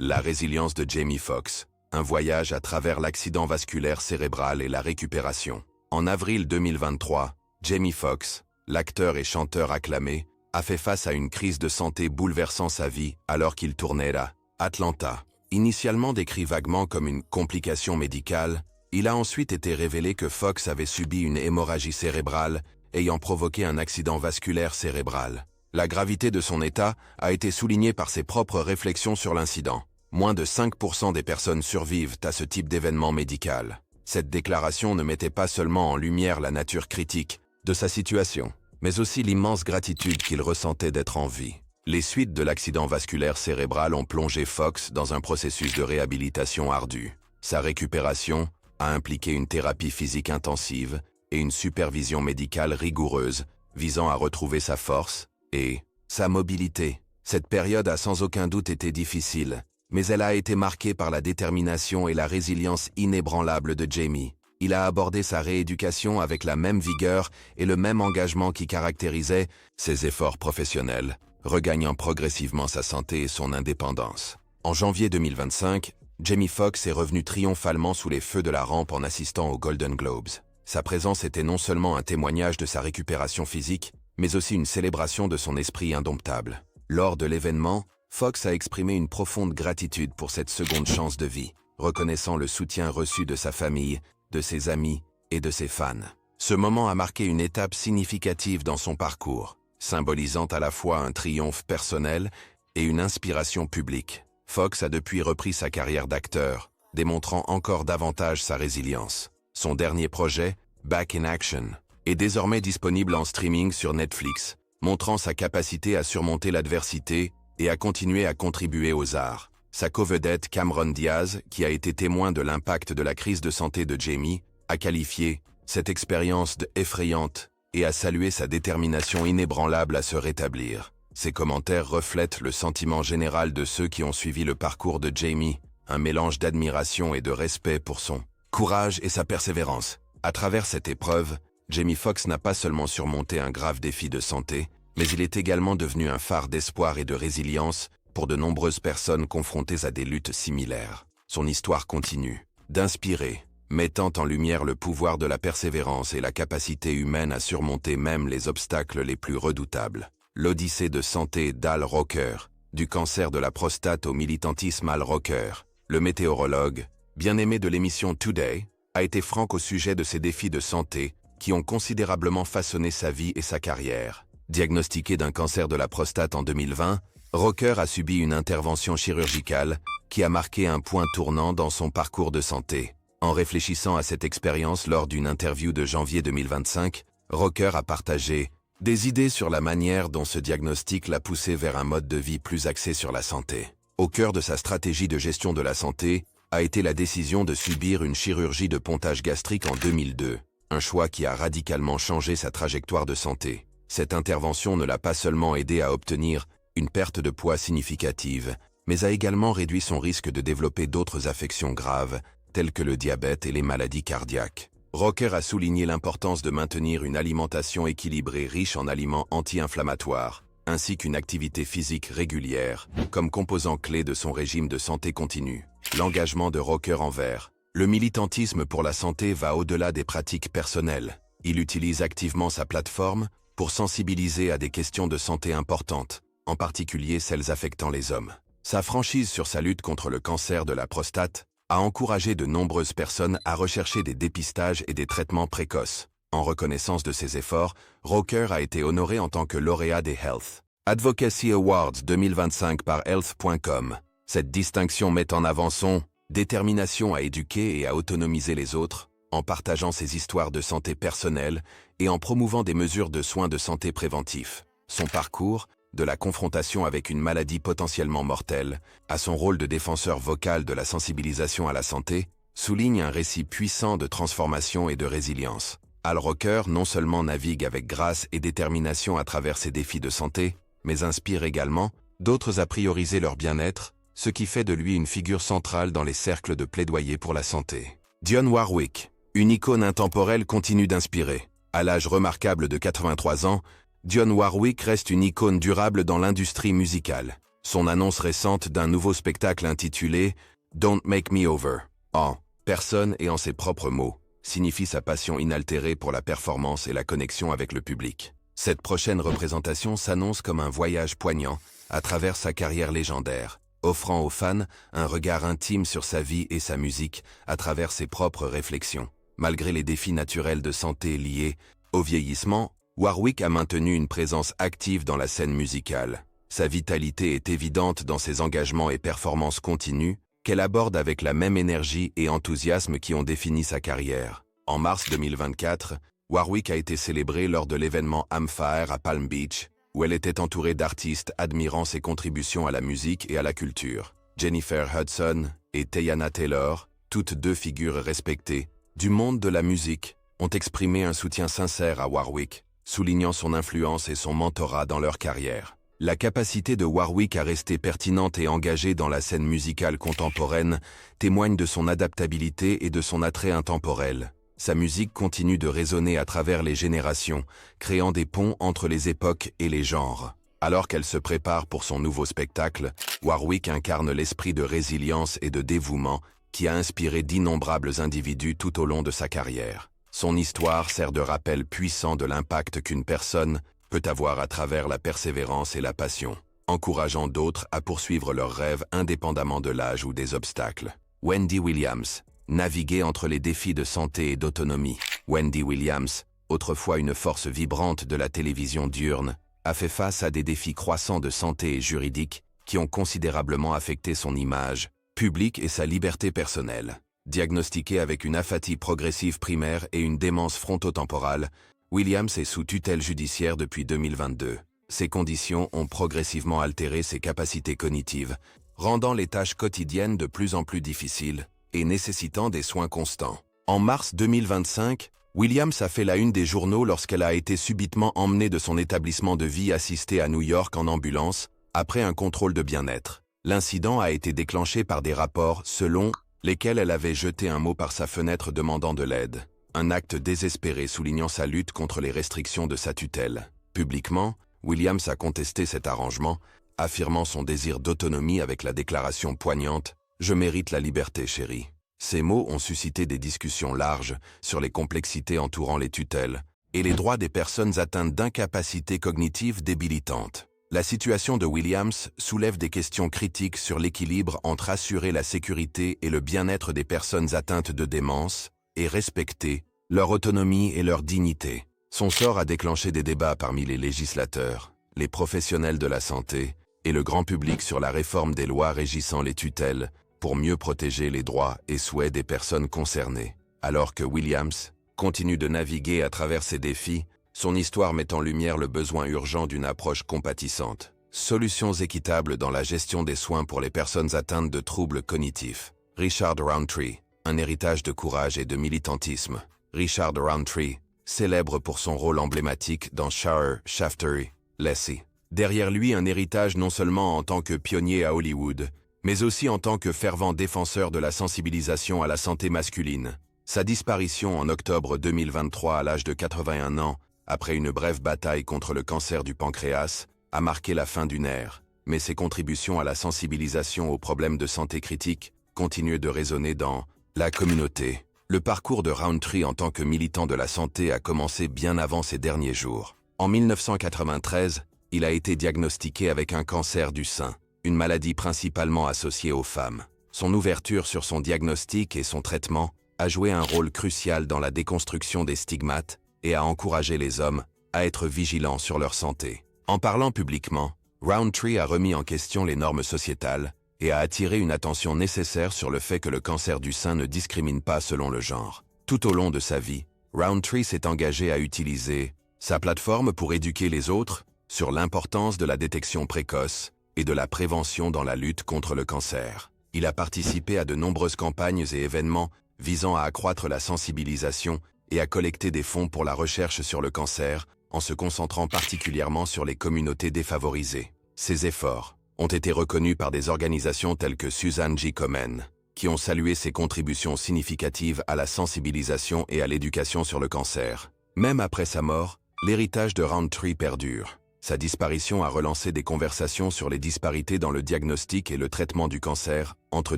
La résilience de Jamie Foxx, un voyage à travers l'accident vasculaire cérébral et la récupération. En avril 2023, Jamie Foxx, l'acteur et chanteur acclamé, a fait face à une crise de santé bouleversant sa vie alors qu'il tournait à Atlanta. Initialement décrit vaguement comme une complication médicale, il a ensuite été révélé que Foxx avait subi une hémorragie cérébrale ayant provoqué un accident vasculaire cérébral. La gravité de son état a été soulignée par ses propres réflexions sur l'incident. Moins de 5% des personnes survivent à ce type d'événement médical. Cette déclaration ne mettait pas seulement en lumière la nature critique de sa situation, mais aussi l'immense gratitude qu'il ressentait d'être en vie. Les suites de l'accident vasculaire cérébral ont plongé Foxx dans un processus de réhabilitation ardu. Sa récupération a impliqué une thérapie physique intensive et une supervision médicale rigoureuse visant à retrouver sa force et sa mobilité. Cette période a sans aucun doute été difficile, mais elle a été marquée par la détermination et la résilience inébranlable de Jamie. Il a abordé sa rééducation avec la même vigueur et le même engagement qui caractérisait ses efforts professionnels, regagnant progressivement sa santé et son indépendance. En janvier 2025, Jamie Foxx est revenu triomphalement sous les feux de la rampe en assistant aux Golden Globes. Sa présence était non seulement un témoignage de sa récupération physique, mais aussi une célébration de son esprit indomptable. Lors de l'événement, Foxx a exprimé une profonde gratitude pour cette seconde chance de vie, reconnaissant le soutien reçu de sa famille, de ses amis et de ses fans. Ce moment a marqué une étape significative dans son parcours, symbolisant à la fois un triomphe personnel et une inspiration publique. Foxx a depuis repris sa carrière d'acteur, démontrant encore davantage sa résilience. Son dernier projet, Back in Action, est désormais disponible en streaming sur Netflix, montrant sa capacité à surmonter l'adversité et à continuer à contribuer aux arts. Sa co-vedette Cameron Diaz, qui a été témoin de l'impact de la crise de santé de Jamie, a qualifié cette expérience de effrayante et a salué sa détermination inébranlable à se rétablir. Ces commentaires reflètent le sentiment général de ceux qui ont suivi le parcours de Jamie, un mélange d'admiration et de respect pour son courage et sa persévérance. À travers cette épreuve, Jamie Foxx n'a pas seulement surmonté un grave défi de santé, mais il est également devenu un phare d'espoir et de résilience pour de nombreuses personnes confrontées à des luttes similaires. Son histoire continue d'inspirer, mettant en lumière le pouvoir de la persévérance et la capacité humaine à surmonter même les obstacles les plus redoutables. L'odyssée de santé d'Al Roker, du cancer de la prostate au militantisme. Al Roker, le météorologue, bien-aimé de l'émission Today, a été franc au sujet de ses défis de santé qui ont considérablement façonné sa vie et sa carrière. Diagnostiqué d'un cancer de la prostate en 2020, Roker a subi une intervention chirurgicale qui a marqué un point tournant dans son parcours de santé. En réfléchissant à cette expérience lors d'une interview de janvier 2025, Roker a partagé des idées sur la manière dont ce diagnostic l'a poussé vers un mode de vie plus axé sur la santé. Au cœur de sa stratégie de gestion de la santé a été la décision de subir une chirurgie de pontage gastrique en 2002, un choix qui a radicalement changé sa trajectoire de santé. Cette intervention ne l'a pas seulement aidé à obtenir une perte de poids significative, mais a également réduit son risque de développer d'autres affections graves, telles que le diabète et les maladies cardiaques. Roker a souligné l'importance de maintenir une alimentation équilibrée riche en aliments anti-inflammatoires, ainsi qu'une activité physique régulière, comme composant clé de son régime de santé continue. L'engagement de Roker envers le militantisme pour la santé va au-delà des pratiques personnelles. Il utilise activement sa plateforme pour sensibiliser à des questions de santé importantes, en particulier celles affectant les hommes. Sa franchise sur sa lutte contre le cancer de la prostate a encouragé de nombreuses personnes à rechercher des dépistages et des traitements précoces. En reconnaissance de ses efforts, Roker a été honoré en tant que lauréat des Health Advocacy Awards 2025 par Health.com. Cette distinction met en avant son détermination à éduquer et à autonomiser les autres, en partageant ses histoires de santé personnelle et en promouvant des mesures de soins de santé préventifs. Son parcours, de la confrontation avec une maladie potentiellement mortelle, à son rôle de défenseur vocal de la sensibilisation à la santé, souligne un récit puissant de transformation et de résilience. Al Roker non seulement navigue avec grâce et détermination à travers ses défis de santé, mais inspire également d'autres à prioriser leur bien-être, ce qui fait de lui une figure centrale dans les cercles de plaidoyer pour la santé. Dionne Warwick, une icône intemporelle, continue d'inspirer. À l'âge remarquable de 83 ans, Dionne Warwick reste une icône durable dans l'industrie musicale. Son annonce récente d'un nouveau spectacle intitulé « Don't Make Me Over » en « Personne et en ses propres mots » signifie sa passion inaltérée pour la performance et la connexion avec le public. Cette prochaine représentation s'annonce comme un voyage poignant à travers sa carrière légendaire, offrant aux fans un regard intime sur sa vie et sa musique à travers ses propres réflexions. Malgré les défis naturels de santé liés au vieillissement, Warwick a maintenu une présence active dans la scène musicale. Sa vitalité est évidente dans ses engagements et performances continues, qu'elle aborde avec la même énergie et enthousiasme qui ont défini sa carrière. En mars 2024, Warwick a été célébrée lors de l'événement Amfire à Palm Beach, où elle était entourée d'artistes admirant ses contributions à la musique et à la culture. Jennifer Hudson et Teyana Taylor, toutes deux figures respectées du monde de la musique, ont exprimé un soutien sincère à Warwick, soulignant son influence et son mentorat dans leur carrière. La capacité de Warwick à rester pertinente et engagée dans la scène musicale contemporaine témoigne de son adaptabilité et de son attrait intemporel. Sa musique continue de résonner à travers les générations, créant des ponts entre les époques et les genres. Alors qu'elle se prépare pour son nouveau spectacle, Warwick incarne l'esprit de résilience et de dévouement qui a inspiré d'innombrables individus tout au long de sa carrière. Son histoire sert de rappel puissant de l'impact qu'une personne peut avoir à travers la persévérance et la passion, encourageant d'autres à poursuivre leurs rêves indépendamment de l'âge ou des obstacles. Wendy Williams, naviguer entre les défis de santé et d'autonomie. Wendy Williams, autrefois une force vibrante de la télévision diurne, a fait face à des défis croissants de santé et juridiques qui ont considérablement affecté son image publique et sa liberté personnelle. Diagnostiquée avec une aphasie progressive primaire et une démence frontotemporale, Williams est sous tutelle judiciaire depuis 2022. Ces conditions ont progressivement altéré ses capacités cognitives, rendant les tâches quotidiennes de plus en plus difficiles et nécessitant des soins constants. En mars 2025, Williams a fait la une des journaux lorsqu'elle a été subitement emmenée de son établissement de vie assisté à New York en ambulance, après un contrôle de bien-être. L'incident a été déclenché par des rapports selon lesquels elle avait jeté un mot par sa fenêtre demandant de l'aide. Un acte désespéré soulignant sa lutte contre les restrictions de sa tutelle. Publiquement, Williams a contesté cet arrangement, affirmant son désir d'autonomie avec la déclaration poignante « Je mérite la liberté, chérie ». Ces mots ont suscité des discussions larges sur les complexités entourant les tutelles et les droits des personnes atteintes d'incapacités cognitives débilitantes. La situation de Williams soulève des questions critiques sur l'équilibre entre assurer la sécurité et le bien-être des personnes atteintes de démence et respecter leur autonomie et leur dignité. Son sort a déclenché des débats parmi les législateurs, les professionnels de la santé et le grand public sur la réforme des lois régissant les tutelles pour mieux protéger les droits et souhaits des personnes concernées. Alors que Williams continue de naviguer à travers ces défis, son histoire met en lumière le besoin urgent d'une approche compatissante. Solutions équitables dans la gestion des soins pour les personnes atteintes de troubles cognitifs. Richard Roundtree, un héritage de courage et de militantisme. Richard Roundtree, célèbre pour son rôle emblématique dans Shire, Shaftesbury, Lassie. Derrière lui, un héritage non seulement en tant que pionnier à Hollywood, mais aussi en tant que fervent défenseur de la sensibilisation à la santé masculine. Sa disparition en octobre 2023 à l'âge de 81 ans, après une brève bataille contre le cancer du pancréas, a marqué la fin d'une ère, mais ses contributions à la sensibilisation aux problèmes de santé critiques continuent de résonner dans la communauté. Le parcours de Roundtree en tant que militant de la santé a commencé bien avant ses derniers jours. En 1993, il a été diagnostiqué avec un cancer du sein, une maladie principalement associée aux femmes. Son ouverture sur son diagnostic et son traitement a joué un rôle crucial dans la déconstruction des stigmates et a encouragé les hommes à être vigilants sur leur santé. En parlant publiquement, Roundtree a remis en question les normes sociétales et a attiré une attention nécessaire sur le fait que le cancer du sein ne discrimine pas selon le genre. Tout au long de sa vie, Roundtree s'est engagé à utiliser sa plateforme pour éduquer les autres sur l'importance de la détection précoce et de la prévention dans la lutte contre le cancer. Il a participé à de nombreuses campagnes et événements visant à accroître la sensibilisation et à collecter des fonds pour la recherche sur le cancer, en se concentrant particulièrement sur les communautés défavorisées. Ces efforts ont été reconnus par des organisations telles que Suzanne G. Komen, qui ont salué ses contributions significatives à la sensibilisation et à l'éducation sur le cancer. Même après sa mort, l'héritage de Roundtree perdure. Sa disparition a relancé des conversations sur les disparités dans le diagnostic et le traitement du cancer entre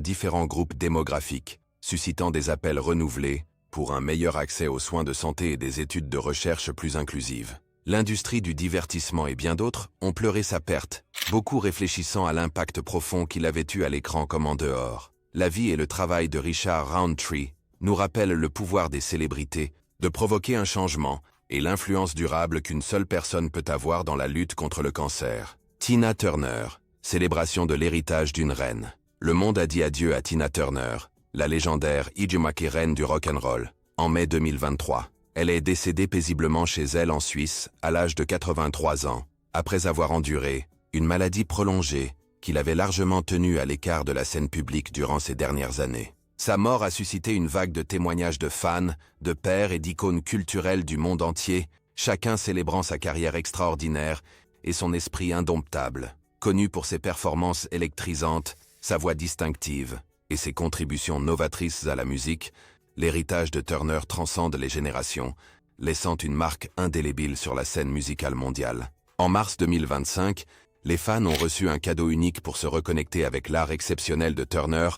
différents groupes démographiques, suscitant des appels renouvelés pour un meilleur accès aux soins de santé et des études de recherche plus inclusives. L'industrie du divertissement et bien d'autres ont pleuré sa perte, beaucoup réfléchissant à l'impact profond qu'il avait eu à l'écran comme en dehors. La vie et le travail de Richard Roundtree nous rappellent le pouvoir des célébrités de provoquer un changement et l'influence durable qu'une seule personne peut avoir dans la lutte contre le cancer. Tina Turner, célébration de l'héritage d'une reine. Le monde a dit adieu à Tina Turner, la légendaire Ijumake reine du rock'n'roll, en mai 2023. Elle est décédée paisiblement chez elle en Suisse, à l'âge de 83 ans, après avoir enduré une maladie prolongée qui l'avait largement tenue à l'écart de la scène publique durant ces dernières années. Sa mort a suscité une vague de témoignages de fans, de pairs et d'icônes culturelles du monde entier, chacun célébrant sa carrière extraordinaire et son esprit indomptable. Connu pour ses performances électrisantes, sa voix distinctive et ses contributions novatrices à la musique, l'héritage de Turner transcende les générations, laissant une marque indélébile sur la scène musicale mondiale. En mars 2025, les fans ont reçu un cadeau unique pour se reconnecter avec l'art exceptionnel de Turner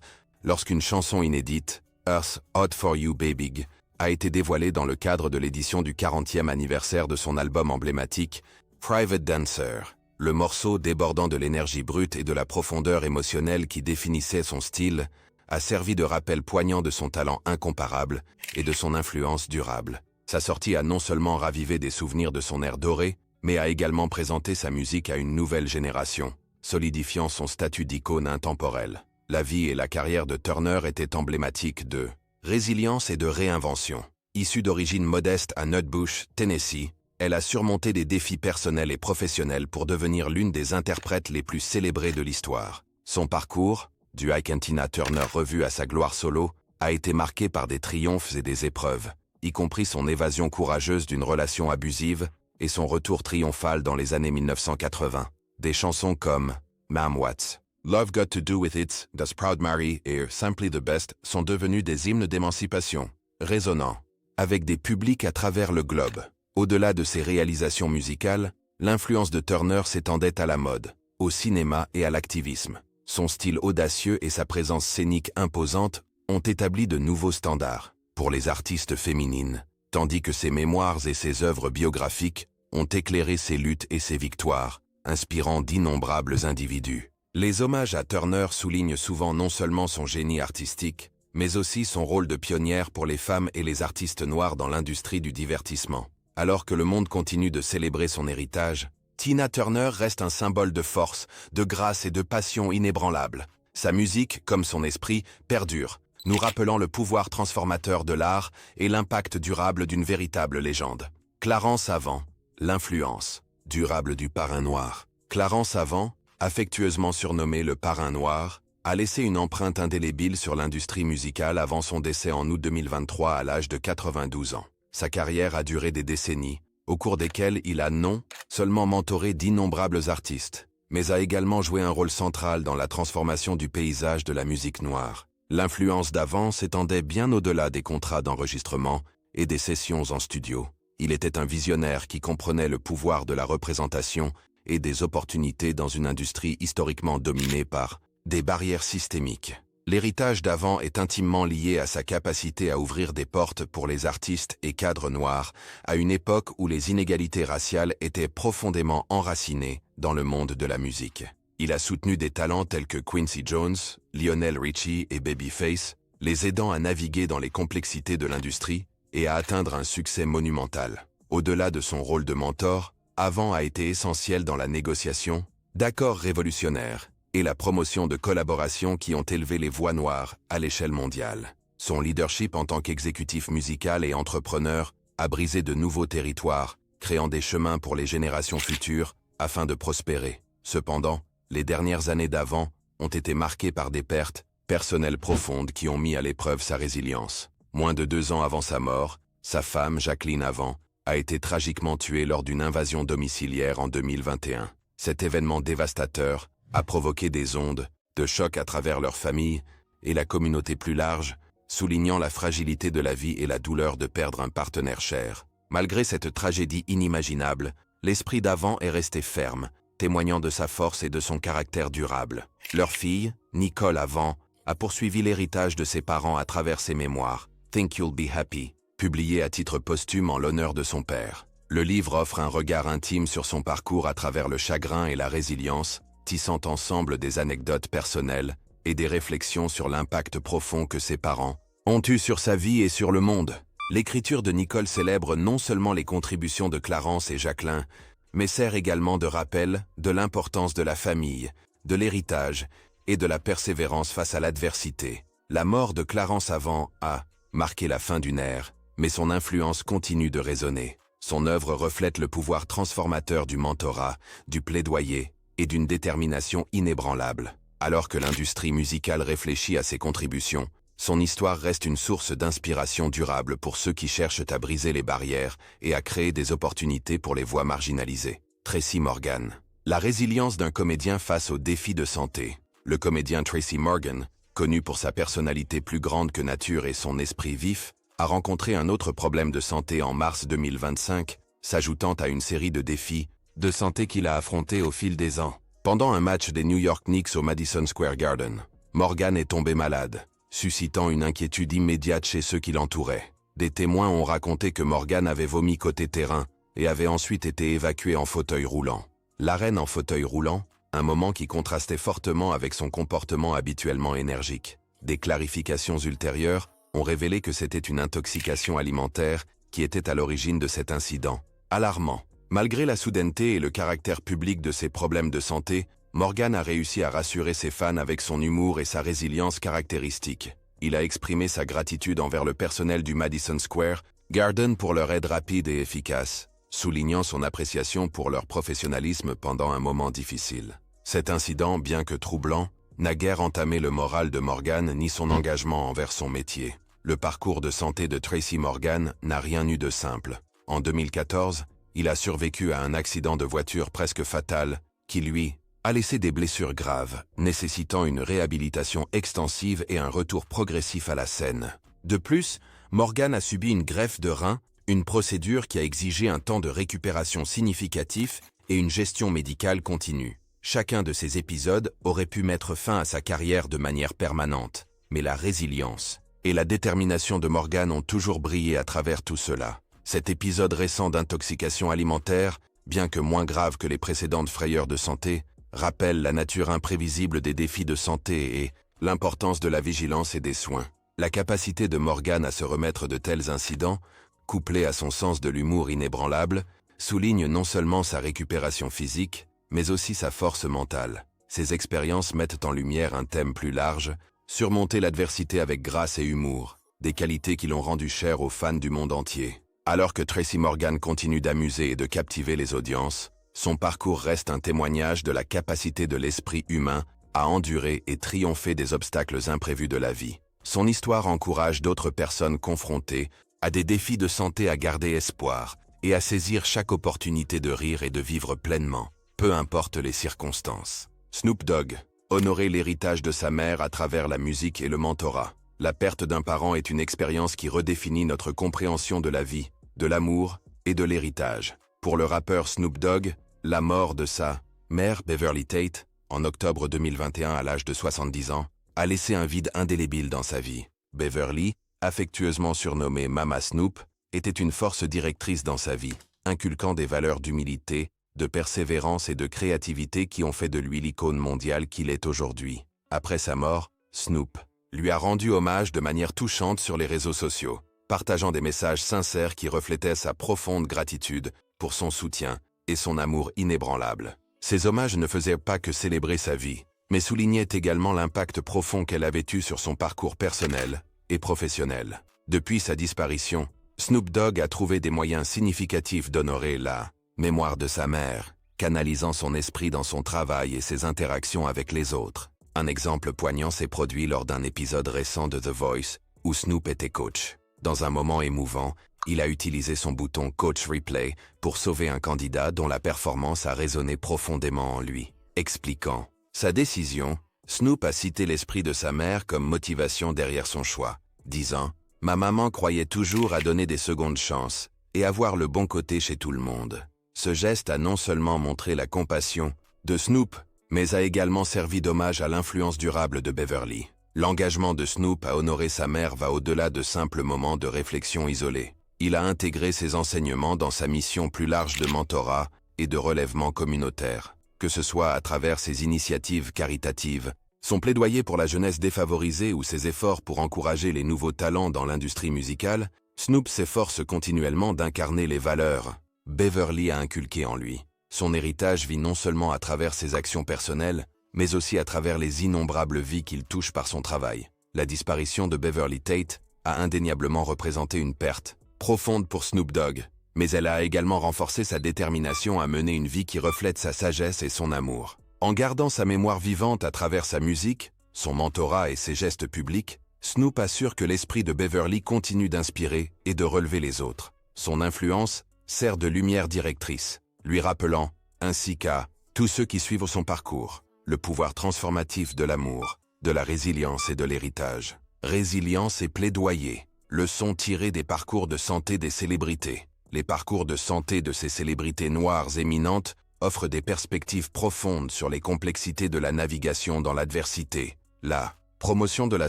lorsqu'une chanson inédite, Earth Hot for You Baby, a été dévoilée dans le cadre de l'édition du 40e anniversaire de son album emblématique, Private Dancer. Le morceau, débordant de l'énergie brute et de la profondeur émotionnelle qui définissait son style, a servi de rappel poignant de son talent incomparable et de son influence durable. Sa sortie a non seulement ravivé des souvenirs de son ère dorée, mais a également présenté sa musique à une nouvelle génération, solidifiant son statut d'icône intemporelle. La vie et la carrière de Turner étaient emblématiques de résilience et de réinvention. Issue d'origine modeste à Nutbush, Tennessee, elle a surmonté des défis personnels et professionnels pour devenir l'une des interprètes les plus célébrées de l'histoire. Son parcours, du Ike & Tina Turner revu à sa gloire solo, a été marqué par des triomphes et des épreuves, y compris son évasion courageuse d'une relation abusive et son retour triomphal dans les années 1980. Des chansons comme « Ma'am What's Love Got to Do With It », Das Proud Mary et « Simply the Best » sont devenus des hymnes d'émancipation, résonnants, avec des publics à travers le globe. Au-delà de ses réalisations musicales, l'influence de Turner s'étendait à la mode, au cinéma et à l'activisme. Son style audacieux et sa présence scénique imposante ont établi de nouveaux standards pour les artistes féminines, tandis que ses mémoires et ses œuvres biographiques ont éclairé ses luttes et ses victoires, inspirant d'innombrables individus. Les hommages à Turner soulignent souvent non seulement son génie artistique, mais aussi son rôle de pionnière pour les femmes et les artistes noirs dans l'industrie du divertissement. Alors que le monde continue de célébrer son héritage, Tina Turner reste un symbole de force, de grâce et de passion inébranlable. Sa musique, comme son esprit, perdure, nous rappelant le pouvoir transformateur de l'art et l'impact durable d'une véritable légende. Clarence Avant, l'influence durable du Parrain Noir. Clarence Avant, affectueusement surnommé le Parrain Noir, a laissé une empreinte indélébile sur l'industrie musicale avant son décès en août 2023 à l'âge de 92 ans. Sa carrière a duré des décennies, au cours desquelles il a non seulement mentoré d'innombrables artistes, mais a également joué un rôle central dans la transformation du paysage de la musique noire. L'influence d'Avant s'étendait bien au-delà des contrats d'enregistrement et des sessions en studio. Il était un visionnaire qui comprenait le pouvoir de la représentation et des opportunités dans une industrie historiquement dominée par des barrières systémiques. L'héritage d'Avant est intimement lié à sa capacité à ouvrir des portes pour les artistes et cadres noirs, à une époque où les inégalités raciales étaient profondément enracinées dans le monde de la musique. Il a soutenu des talents tels que Quincy Jones, Lionel Richie et Babyface, les aidant à naviguer dans les complexités de l'industrie et à atteindre un succès monumental. Au-delà de son rôle de mentor, Avant a été essentiel dans la négociation d'accords révolutionnaires et la promotion de collaborations qui ont élevé les voix noires à l'échelle mondiale. Son leadership en tant qu'exécutif musical et entrepreneur a brisé de nouveaux territoires, créant des chemins pour les générations futures afin de prospérer. Cependant, les dernières années d'Avant ont été marquées par des pertes personnelles profondes qui ont mis à l'épreuve sa résilience. Moins de 2 ans avant sa mort, sa femme, Jacqueline Avant, a été tragiquement tuée lors d'une invasion domiciliaire en 2021. Cet événement dévastateur a provoqué des ondes de choc à travers leur famille et la communauté plus large, soulignant la fragilité de la vie et la douleur de perdre un partenaire cher. Malgré cette tragédie inimaginable, l'esprit d'Avant est resté ferme, témoignant de sa force et de son caractère durable. Leur fille, Nicole Avant, a poursuivi l'héritage de ses parents à travers ses mémoires, Think You'll Be Happy, publié à titre posthume en l'honneur de son père. Le livre offre un regard intime sur son parcours à travers le chagrin et la résilience, tissant ensemble des anecdotes personnelles et des réflexions sur l'impact profond que ses parents ont eu sur sa vie et sur le monde. L'écriture de Nicole célèbre non seulement les contributions de Clarence et Jacqueline, mais sert également de rappel de l'importance de la famille, de l'héritage et de la persévérance face à l'adversité. La mort de Clarence Avant a marqué la fin d'une ère, mais son influence continue de résonner. Son œuvre reflète le pouvoir transformateur du mentorat, du plaidoyer et d'une détermination inébranlable. Alors que l'industrie musicale réfléchit à ses contributions, son histoire reste une source d'inspiration durable pour ceux qui cherchent à briser les barrières et à créer des opportunités pour les voix marginalisées. Tracy Morgan. La résilience d'un comédien face aux défis de santé. Le comédien Tracy Morgan, connu pour sa personnalité plus grande que nature et son esprit vif, a rencontré un autre problème de santé en mars 2025, s'ajoutant à une série de défis de santé qu'il a affrontés au fil des ans. Pendant un match des New York Knicks au Madison Square Garden, Morgan est tombé malade, suscitant une inquiétude immédiate chez ceux qui l'entouraient. Des témoins ont raconté que Morgan avait vomi côté terrain et avait ensuite été évacué en fauteuil roulant. L'arène en fauteuil roulant, un moment qui contrastait fortement avec son comportement habituellement énergique. Des clarifications ultérieures ont révélé que c'était une intoxication alimentaire qui était à l'origine de cet incident. Alarmant. Malgré la soudaineté et le caractère public de ses problèmes de santé, Morgan a réussi à rassurer ses fans avec son humour et sa résilience caractéristique. Il a exprimé sa gratitude envers le personnel du Madison Square Garden pour leur aide rapide et efficace, soulignant son appréciation pour leur professionnalisme pendant un moment difficile. Cet incident, bien que troublant, n'a guère entamé le moral de Morgan ni son engagement envers son métier. Le parcours de santé de Tracy Morgan n'a rien eu de simple. En 2014, il a survécu à un accident de voiture presque fatal qui, lui, a laissé des blessures graves, nécessitant une réhabilitation extensive et un retour progressif à la scène. De plus, Morgan a subi une greffe de rein, une procédure qui a exigé un temps de récupération significatif et une gestion médicale continue. Chacun de ces épisodes aurait pu mettre fin à sa carrière de manière permanente, mais la résilience et la détermination de Morgan ont toujours brillé à travers tout cela. Cet épisode récent d'intoxication alimentaire, bien que moins grave que les précédentes frayeurs de santé, rappelle la nature imprévisible des défis de santé et l'importance de la vigilance et des soins. La capacité de Morgan à se remettre de tels incidents, couplée à son sens de l'humour inébranlable, souligne non seulement sa récupération physique, mais aussi sa force mentale. Ces expériences mettent en lumière un thème plus large, surmonter l'adversité avec grâce et humour, des qualités qui l'ont rendu cher aux fans du monde entier. Alors que Tracy Morgan continue d'amuser et de captiver les audiences, son parcours reste un témoignage de la capacité de l'esprit humain à endurer et triompher des obstacles imprévus de la vie. Son histoire encourage d'autres personnes confrontées à des défis de santé à garder espoir et à saisir chaque opportunité de rire et de vivre pleinement, peu importe les circonstances. Snoop Dogg, honorer l'héritage de sa mère à travers la musique et le mentorat. La perte d'un parent est une expérience qui redéfinit notre compréhension de la vie, de l'amour et de l'héritage. Pour le rappeur Snoop Dogg, la mort de sa mère, Beverly Tate, en octobre 2021 à l'âge de 70 ans, a laissé un vide indélébile dans sa vie. Beverly, affectueusement surnommée Mama Snoop, était une force directrice dans sa vie, inculquant des valeurs d'humilité, de persévérance et de créativité qui ont fait de lui l'icône mondiale qu'il est aujourd'hui. Après sa mort, Snoop lui a rendu hommage de manière touchante sur les réseaux sociaux, partageant des messages sincères qui reflétaient sa profonde gratitude pour son soutien et son amour inébranlable. Ces hommages ne faisaient pas que célébrer sa vie, mais soulignaient également l'impact profond qu'elle avait eu sur son parcours personnel et professionnel. Depuis sa disparition, Snoop Dogg a trouvé des moyens significatifs d'honorer la mémoire de sa mère, canalisant son esprit dans son travail et ses interactions avec les autres. Un exemple poignant s'est produit lors d'un épisode récent de The Voice, où Snoop était coach. Dans un moment émouvant, il a utilisé son bouton Coach Replay pour sauver un candidat dont la performance a résonné profondément en lui. Expliquant sa décision, Snoop a cité l'esprit de sa mère comme motivation derrière son choix, disant « Ma maman croyait toujours à donner des secondes chances et à voir le bon côté chez tout le monde. Ce geste a non seulement montré la compassion de Snoop, mais a également servi d'hommage à l'influence durable de Beverly. L'engagement de Snoop à honorer sa mère va au-delà de simples moments de réflexion isolés. Il a intégré ses enseignements dans sa mission plus large de mentorat et de relèvement communautaire. Que ce soit à travers ses initiatives caritatives, son plaidoyer pour la jeunesse défavorisée ou ses efforts pour encourager les nouveaux talents dans l'industrie musicale, Snoop s'efforce continuellement d'incarner les valeurs Beverly a inculquées en lui. Son héritage vit non seulement à travers ses actions personnelles, mais aussi à travers les innombrables vies qu'il touche par son travail. La disparition de Beverly Tate a indéniablement représenté une perte profonde pour Snoop Dogg, mais elle a également renforcé sa détermination à mener une vie qui reflète sa sagesse et son amour. En gardant sa mémoire vivante à travers sa musique, son mentorat et ses gestes publics, Snoop assure que l'esprit de Beverly continue d'inspirer et de relever les autres. Son influence sert de lumière directrice, lui rappelant, ainsi qu'à tous ceux qui suivent son parcours, le pouvoir transformatif de l'amour, de la résilience et de l'héritage. Résilience et plaidoyer, leçons tirées des parcours de santé des célébrités. Les parcours de santé de ces célébrités noires éminentes offrent des perspectives profondes sur les complexités de la navigation dans l'adversité, la promotion de la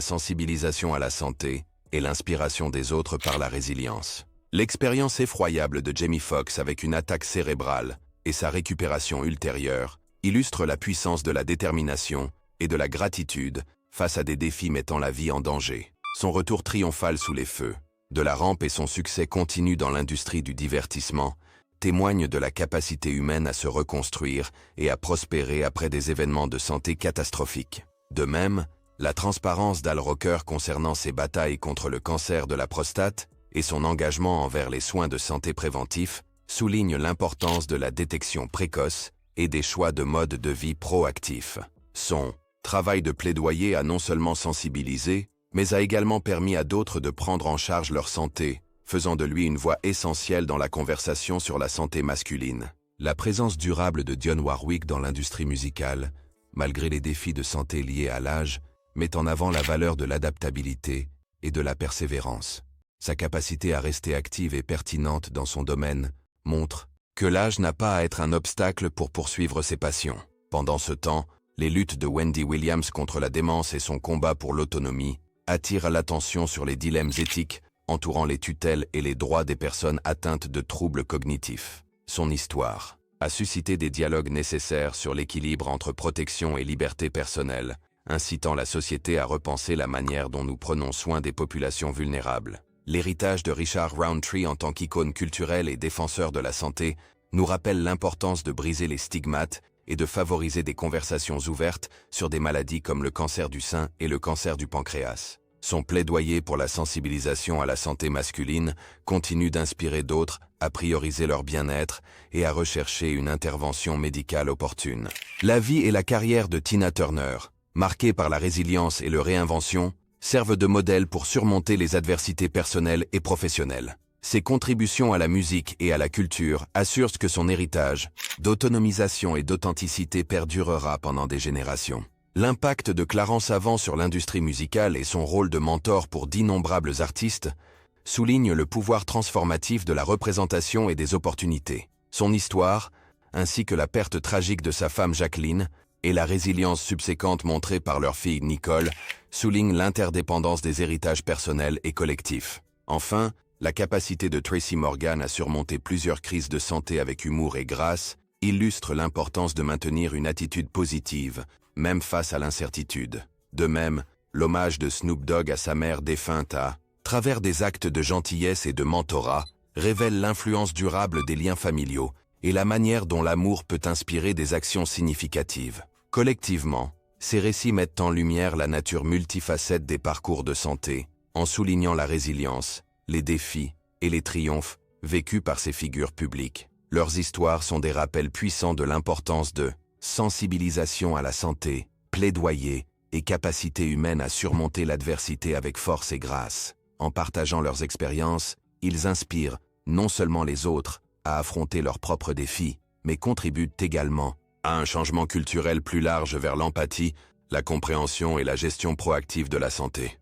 sensibilisation à la santé et l'inspiration des autres par la résilience. L'expérience effroyable de Jamie Foxx avec une attaque cérébrale et sa récupération ultérieure illustre la puissance de la détermination et de la gratitude face à des défis mettant la vie en danger. Son retour triomphal sous les feux de la rampe et son succès continu dans l'industrie du divertissement témoignent de la capacité humaine à se reconstruire et à prospérer après des événements de santé catastrophiques. De même, la transparence d'Al Roker concernant ses batailles contre le cancer de la prostate et son engagement envers les soins de santé préventifs soulignent l'importance de la détection précoce et des choix de mode de vie proactifs. Son travail de plaidoyer a non seulement sensibilisé, mais a également permis à d'autres de prendre en charge leur santé, faisant de lui une voix essentielle dans la conversation sur la santé masculine. La présence durable de Dionne Warwick dans l'industrie musicale, malgré les défis de santé liés à l'âge, met en avant la valeur de l'adaptabilité et de la persévérance. Sa capacité à rester active et pertinente dans son domaine montre que l'âge n'a pas à être un obstacle pour poursuivre ses passions. Pendant ce temps, les luttes de Wendy Williams contre la démence et son combat pour l'autonomie attirent l'attention sur les dilemmes éthiques entourant les tutelles et les droits des personnes atteintes de troubles cognitifs. Son histoire a suscité des dialogues nécessaires sur l'équilibre entre protection et liberté personnelle, incitant la société à repenser la manière dont nous prenons soin des populations vulnérables. L'héritage de Richard Roundtree en tant qu'icône culturelle et défenseur de la santé nous rappelle l'importance de briser les stigmates et de favoriser des conversations ouvertes sur des maladies comme le cancer du sein et le cancer du pancréas. Son plaidoyer pour la sensibilisation à la santé masculine continue d'inspirer d'autres à prioriser leur bien-être et à rechercher une intervention médicale opportune. La vie et la carrière de Tina Turner, marquées par la résilience et le réinvention, servent de modèle pour surmonter les adversités personnelles et professionnelles. Ses contributions à la musique et à la culture assurent que son héritage d'autonomisation et d'authenticité perdurera pendant des générations. L'impact de Clarence Avant sur l'industrie musicale et son rôle de mentor pour d'innombrables artistes soulignent le pouvoir transformatif de la représentation et des opportunités. Son histoire, ainsi que la perte tragique de sa femme Jacqueline, et la résilience subséquente montrée par leur fille Nicole soulignent l'interdépendance des héritages personnels et collectifs. Enfin, la capacité de Tracy Morgan à surmonter plusieurs crises de santé avec humour et grâce illustre l'importance de maintenir une attitude positive, même face à l'incertitude. De même, l'hommage de Snoop Dogg à sa mère défunte à travers des actes de gentillesse et de mentorat révèle l'influence durable des liens familiaux et la manière dont l'amour peut inspirer des actions significatives. Collectivement, ces récits mettent en lumière la nature multifacette des parcours de santé, en soulignant la résilience, les défis et les triomphes vécus par ces figures publiques. Leurs histoires sont des rappels puissants de l'importance de sensibilisation à la santé, plaidoyer et capacité humaine à surmonter l'adversité avec force et grâce. En partageant leurs expériences, ils inspirent non seulement les autres à affronter leurs propres défis, mais contribuent également à un changement culturel plus large vers l'empathie, la compréhension et la gestion proactive de la santé.